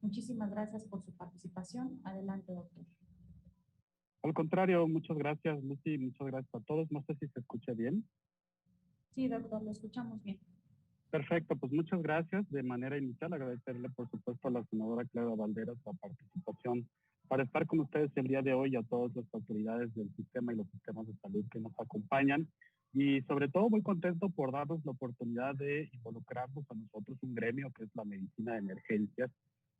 Muchísimas gracias por su participación. Adelante, doctor. Al contrario, muchas gracias, Lucy, muchas gracias a todos. No sé si se escucha bien. Sí, doctor, lo escuchamos bien. Perfecto, pues muchas gracias. De manera inicial, agradecerle, por supuesto, a la senadora Clara Valderas la participación para estar con ustedes el día de hoy, a todas las autoridades del sistema y los sistemas de salud que nos acompañan. Y sobre todo muy contento por darnos la oportunidad de involucrarnos a nosotros, un gremio que es la medicina de emergencias,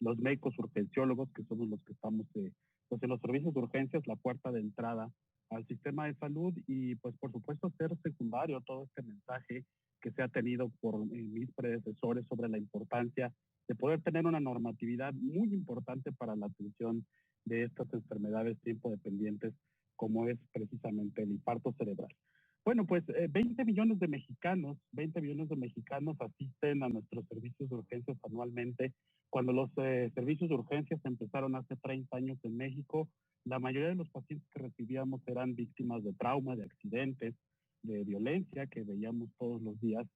los médicos urgenciólogos, que somos los que estamos pues en los servicios de urgencias, la puerta de entrada al sistema de salud y pues por supuesto ser secundario todo este mensaje que se ha tenido por mis predecesores sobre la importancia de poder tener una normatividad muy importante para la atención de estas enfermedades tiempo dependientes como es precisamente el infarto cerebral. Bueno, pues 20 millones de mexicanos asisten a nuestros servicios de urgencias anualmente. Cuando los servicios de urgencias empezaron hace 30 años en México, la mayoría de los pacientes que recibíamos eran víctimas de trauma, de accidentes, de violencia que veíamos todos los días.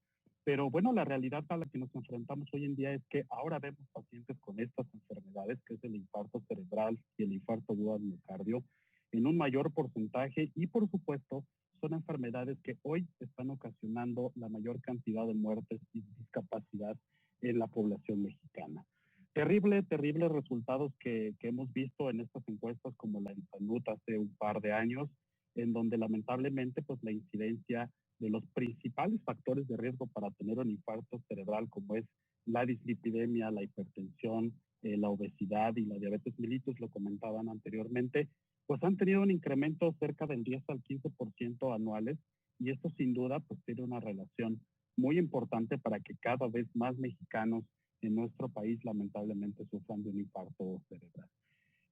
Pero bueno, la realidad a la que nos enfrentamos hoy en día es que ahora vemos pacientes con estas enfermedades, que es el infarto cerebral y el infarto agudo al miocardio, en un mayor porcentaje y por supuesto son enfermedades que hoy están ocasionando la mayor cantidad de muertes y discapacidad en la población mexicana. Terribles resultados que hemos visto en estas encuestas como la Insalud hace un par de años, en donde lamentablemente pues la incidencia de los principales factores de riesgo para tener un infarto cerebral como es la dislipidemia, la hipertensión, la obesidad y la diabetes mellitus, lo comentaban anteriormente, pues han tenido un incremento cerca del 10 al 15% anuales y esto sin duda pues tiene una relación muy importante para que cada vez más mexicanos en nuestro país lamentablemente sufran de un infarto cerebral.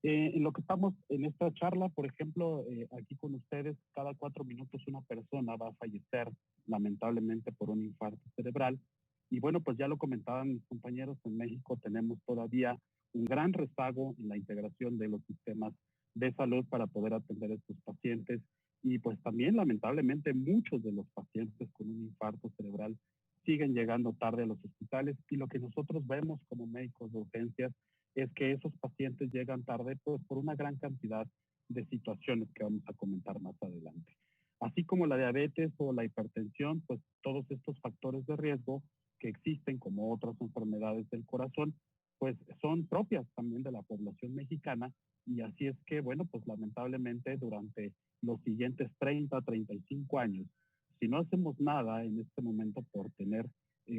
En lo que estamos en esta charla, por ejemplo, aquí con ustedes, cada 4 minutos una persona va a fallecer lamentablemente por un infarto cerebral. Y bueno, pues ya lo comentaban mis compañeros, en México tenemos todavía un gran rezago en la integración de los sistemas de salud para poder atender a estos pacientes. Y pues también lamentablemente muchos de los pacientes con un infarto cerebral siguen llegando tarde a los hospitales y lo que nosotros vemos como médicos de urgencias es que esos pacientes llegan tarde pues, por una gran cantidad de situaciones que vamos a comentar más adelante. Así como la diabetes o la hipertensión, pues todos estos factores de riesgo que existen como otras enfermedades del corazón, pues son propias también de la población mexicana y así es que, bueno, pues lamentablemente durante los siguientes 30, 35 años, si no hacemos nada en este momento por tener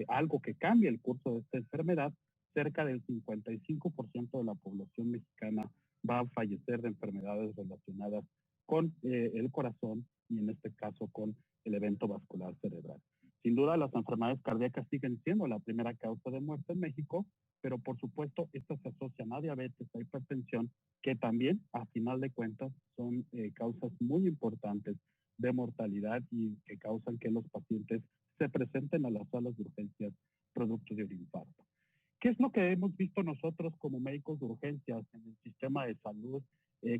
algo que cambie el curso de esta enfermedad, cerca del 55% de la población mexicana va a fallecer de enfermedades relacionadas con el corazón y en este caso con el evento vascular cerebral. Sin duda las enfermedades cardíacas siguen siendo la primera causa de muerte en México, pero por supuesto estas se asocian a diabetes, a hipertensión, que también a final de cuentas son causas muy importantes de mortalidad y que causan que los pacientes se presenten a las salas de urgencias producto de un infarto. ¿Qué es lo que hemos visto nosotros como médicos de urgencias en el sistema de salud?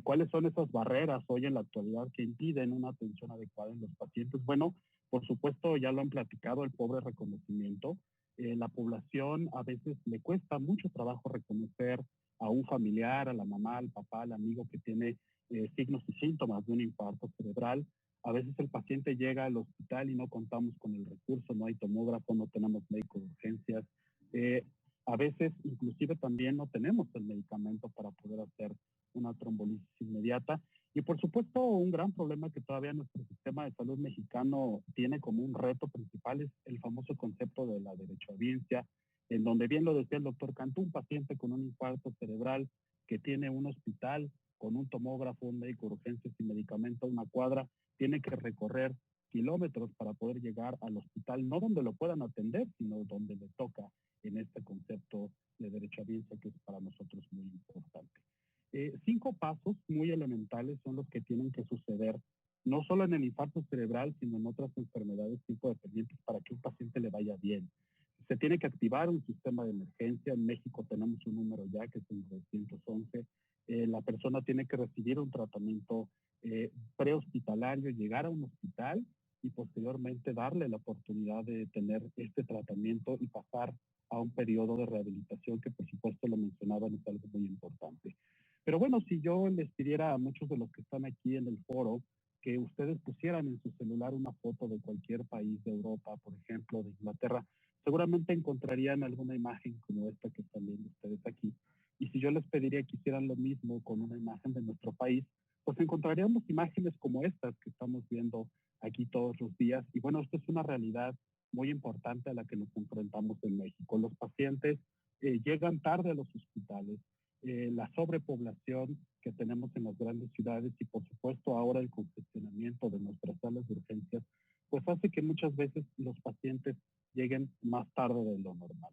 ¿Cuáles son esas barreras hoy en la actualidad que impiden una atención adecuada en los pacientes? Bueno, por supuesto, ya lo han platicado, el pobre reconocimiento. La población a veces le cuesta mucho trabajo reconocer a un familiar, a la mamá, al papá, al amigo que tiene signos y síntomas de un infarto cerebral. A veces el paciente llega al hospital y no contamos con el recurso, no hay tomógrafo, no tenemos médico de urgencias. A veces inclusive también no tenemos el medicamento para poder hacer una trombolisis inmediata. Y por supuesto un gran problema que todavía nuestro sistema de salud mexicano tiene como un reto principal es el famoso concepto de la derechohabiencia, en donde bien lo decía el doctor Cantú, un paciente con un infarto cerebral que tiene un hospital con un tomógrafo, un médico de urgencias y medicamento a una cuadra, tiene que recorrer kilómetros para poder llegar al hospital, no donde lo puedan atender, sino donde le toca en este concepto de derechohabiencia que es para nosotros muy importante. 5 pasos muy elementales son los que tienen que suceder, no solo en el infarto cerebral, sino en otras enfermedades tipo dependientes para que un paciente le vaya bien. Se tiene que activar un sistema de emergencia. En México tenemos un número ya que es el 911. La persona tiene que recibir un tratamiento prehospitalario, llegar a un hospital y posteriormente darle la oportunidad de tener este tratamiento y pasar a un periodo de rehabilitación que por supuesto lo mencionaban, es algo muy importante. Pero bueno, si yo les pidiera a muchos de los que están aquí en el foro que ustedes pusieran en su celular una foto de cualquier país de Europa, por ejemplo, de Inglaterra, seguramente encontrarían alguna imagen como esta que están viendo ustedes aquí. Y si yo les pediría que hicieran lo mismo con una imagen de nuestro país, pues encontraríamos imágenes como estas que estamos viendo aquí todos los días. Y bueno, esto es una realidad muy importante a la que nos enfrentamos en México. Los pacientes llegan tarde a los hospitales, la sobrepoblación que tenemos en las grandes ciudades y por supuesto ahora el congestionamiento de nuestras salas de urgencias, pues hace que muchas veces los pacientes lleguen más tarde de lo normal.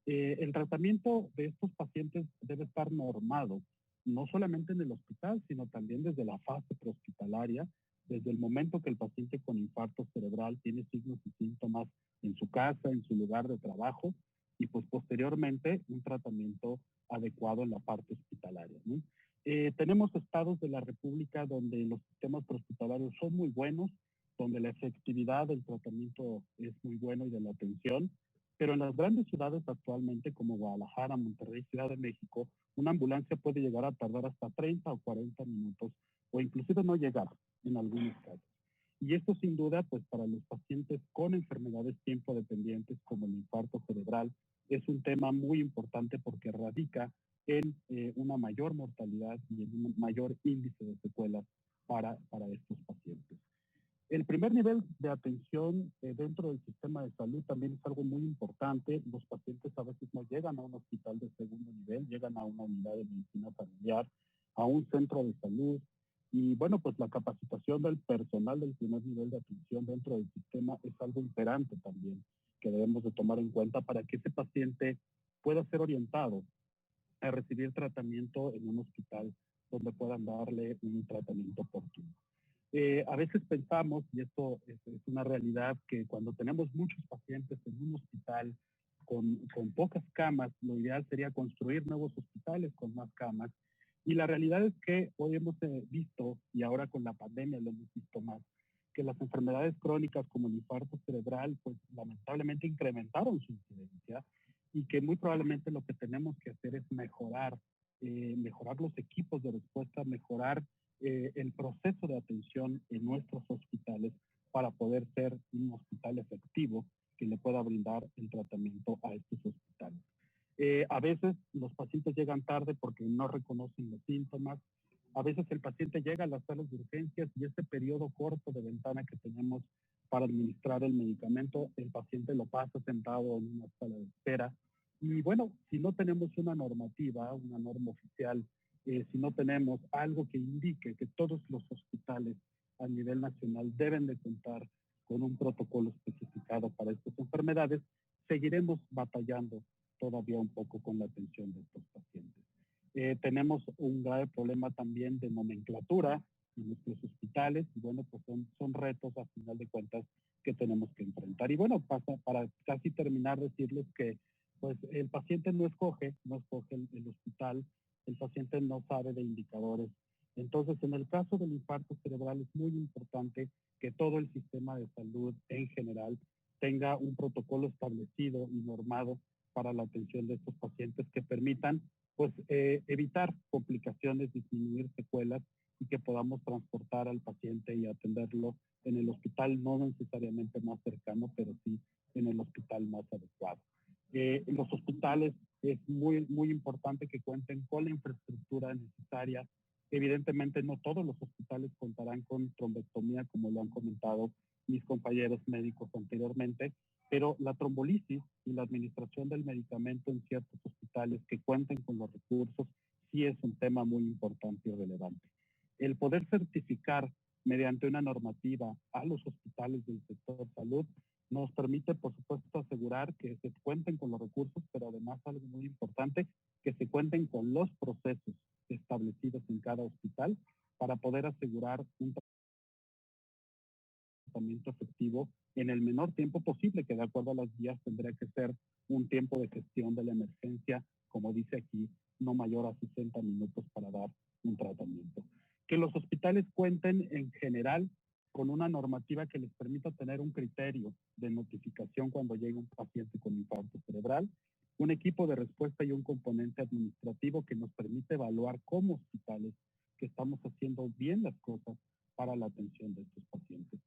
El tratamiento de estos pacientes debe estar normado, no solamente en el hospital, sino también desde la fase prehospitalaria, desde el momento que el paciente con infarto cerebral tiene signos y síntomas en su casa, en su lugar de trabajo, y pues posteriormente un tratamiento adecuado en la parte hospitalaria, ¿no? Tenemos estados de la República donde los sistemas prehospitalarios son muy buenos, donde la efectividad del tratamiento es muy bueno y de la atención, pero en las grandes ciudades actualmente como Guadalajara, Monterrey, Ciudad de México, una ambulancia puede llegar a tardar hasta 30 o 40 minutos o inclusive no llegar en algunos casos. Y esto sin duda, pues para los pacientes con enfermedades tiempo dependientes como el infarto cerebral, es un tema muy importante porque radica en una mayor mortalidad y en un mayor índice de secuelas para estos pacientes. El primer nivel de atención dentro del sistema de salud también es algo muy importante. Los pacientes a veces no llegan a un hospital de segundo nivel, llegan a una unidad de medicina familiar, a un centro de salud. Y bueno, pues la capacitación del personal del primer nivel de atención dentro del sistema es algo imperante también, que debemos de tomar en cuenta para que ese paciente pueda ser orientado a recibir tratamiento en un hospital donde puedan darle un tratamiento oportuno. A veces pensamos, y esto es una realidad, que cuando tenemos muchos pacientes en un hospital con pocas camas, lo ideal sería construir nuevos hospitales con más camas. Y la realidad es que hoy hemos visto, y ahora con la pandemia lo hemos visto más, que las enfermedades crónicas como el infarto cerebral, pues lamentablemente incrementaron su incidencia y que muy probablemente lo que tenemos que hacer es mejorar los equipos de respuesta, mejorar el proceso de atención en nuestros hospitales para poder ser un hospital efectivo que le pueda brindar el tratamiento a estos hospitales. A veces los pacientes llegan tarde porque no reconocen los síntomas. A veces el paciente llega a las salas de urgencias y ese periodo corto de ventana que tenemos para administrar el medicamento, el paciente lo pasa sentado en una sala de espera. Y bueno, si no tenemos una normativa, una norma oficial, si no tenemos algo que indique que todos los hospitales a nivel nacional deben de contar con un protocolo especificado para estas enfermedades, seguiremos batallando todavía un poco con la atención de estos pacientes. Tenemos un grave problema también de nomenclatura en nuestros hospitales y bueno, pues son retos a final de cuentas que tenemos que enfrentar. Y bueno, para casi terminar, decirles que pues el paciente no escoge el hospital, el paciente no sabe de indicadores. Entonces, en el caso del infarto cerebral es muy importante que todo el sistema de salud en general tenga un protocolo establecido y normado para la atención de estos pacientes que permitan pues evitar complicaciones, disminuir secuelas y que podamos transportar al paciente y atenderlo en el hospital no necesariamente más cercano, pero sí en el hospital más adecuado. En los hospitales es muy importante que cuenten con la infraestructura necesaria. Evidentemente no todos los hospitales contarán con trombectomía, como lo han comentado mis compañeros médicos anteriormente, pero la trombolisis y la administración del medicamento en ciertos hospitales que cuenten con los recursos sí es un tema muy importante y relevante. El poder certificar mediante una normativa a los hospitales del sector salud nos permite, por supuesto, asegurar que se cuenten con los recursos, pero además algo muy importante, que se cuenten con los procesos establecidos en cada hospital para poder asegurar un tratamiento efectivo en el menor tiempo posible, que de acuerdo a las guías tendría que ser un tiempo de gestión de la emergencia, como dice aquí, no mayor a 60 minutos para dar un tratamiento. Que los hospitales cuenten en general con una normativa que les permita tener un criterio de notificación cuando llegue un paciente con infarto cerebral, un equipo de respuesta y un componente administrativo que nos permite evaluar como hospitales que estamos haciendo bien las cosas para la atención de estos pacientes.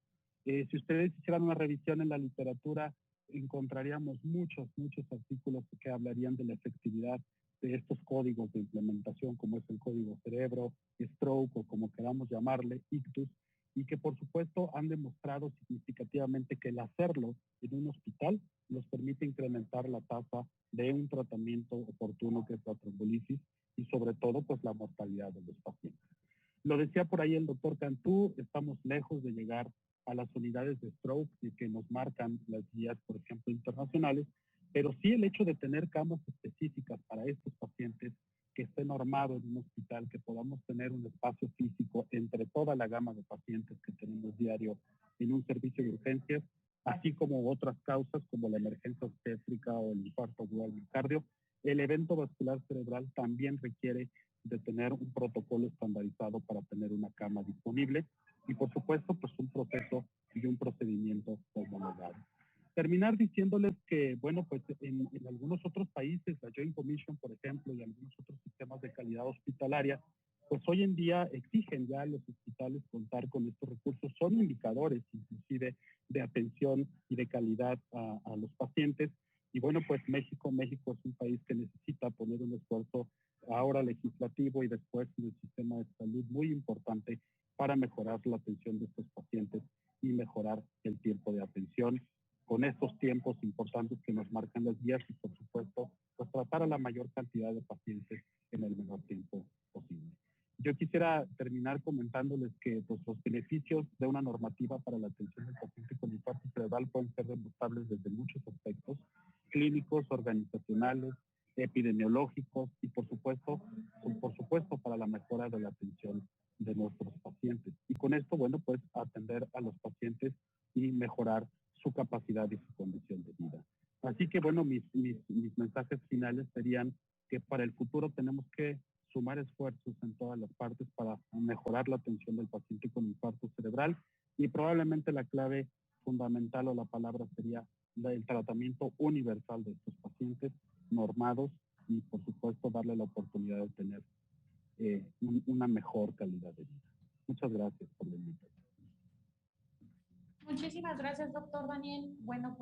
Si ustedes hicieran una revisión en la literatura, encontraríamos muchos artículos que hablarían de la efectividad de estos códigos de implementación, como es el código cerebro, stroke o como queramos llamarle, ictus, y que por supuesto han demostrado significativamente que el hacerlo en un hospital nos permite incrementar la tasa de un tratamiento oportuno que es la trombolisis y sobre todo pues la mortalidad de los pacientes. Lo decía por ahí el doctor Cantú, estamos lejos de llegar a las unidades de stroke y que nos marcan las guías, por ejemplo, internacionales, pero sí el hecho de tener camas específicas para estos pacientes, que esté normado en un hospital, que podamos tener un espacio físico entre toda la gama de pacientes que tenemos diario en un servicio de urgencias, así como otras causas como la emergencia obstétrica o el infarto agudo al miocardio. El evento vascular cerebral también requiere de tener un protocolo estandarizado para tener una cama disponible y por supuesto pues un proceso y un procedimiento homologado. Terminar diciéndoles que, bueno, pues en algunos otros países, la Joint Commission, por ejemplo, y algunos otros sistemas de calidad hospitalaria, pues hoy en día exigen ya a los hospitales contar con estos recursos, son indicadores inclusive de atención y de calidad a los pacientes. Y bueno, pues México es un país que necesita poner un esfuerzo ahora legislativo y después en el sistema de salud muy importante para mejorar la atención de estos pacientes y mejorar el tiempo de atención con estos tiempos importantes que nos marcan las guías y por supuesto pues tratar a la mayor cantidad de pacientes en el menor tiempo posible. Yo quisiera terminar comentándoles que pues, los beneficios de una normativa para la atención del paciente con infarto cerebral pueden ser demostrables desde muchos aspectos, clínicos, organizacionales, epidemiológicos y por supuesto para la mejora de la atención de nuestros pacientes. Y con esto, bueno, pues atender a los pacientes y mejorar su capacidad y su condición de vida. Así que, bueno, mis mensajes finales serían que para el futuro tenemos que sumar esfuerzos en todas las partes para mejorar la atención del paciente con infarto cerebral y probablemente la clave fundamental o la palabra sería el tratamiento universal de estos pacientes normados y por supuesto darle la oportunidad de tener una mejor calidad de vida. Muchas gracias por la invitación. Muchísimas gracias, doctor Daniel. Bueno,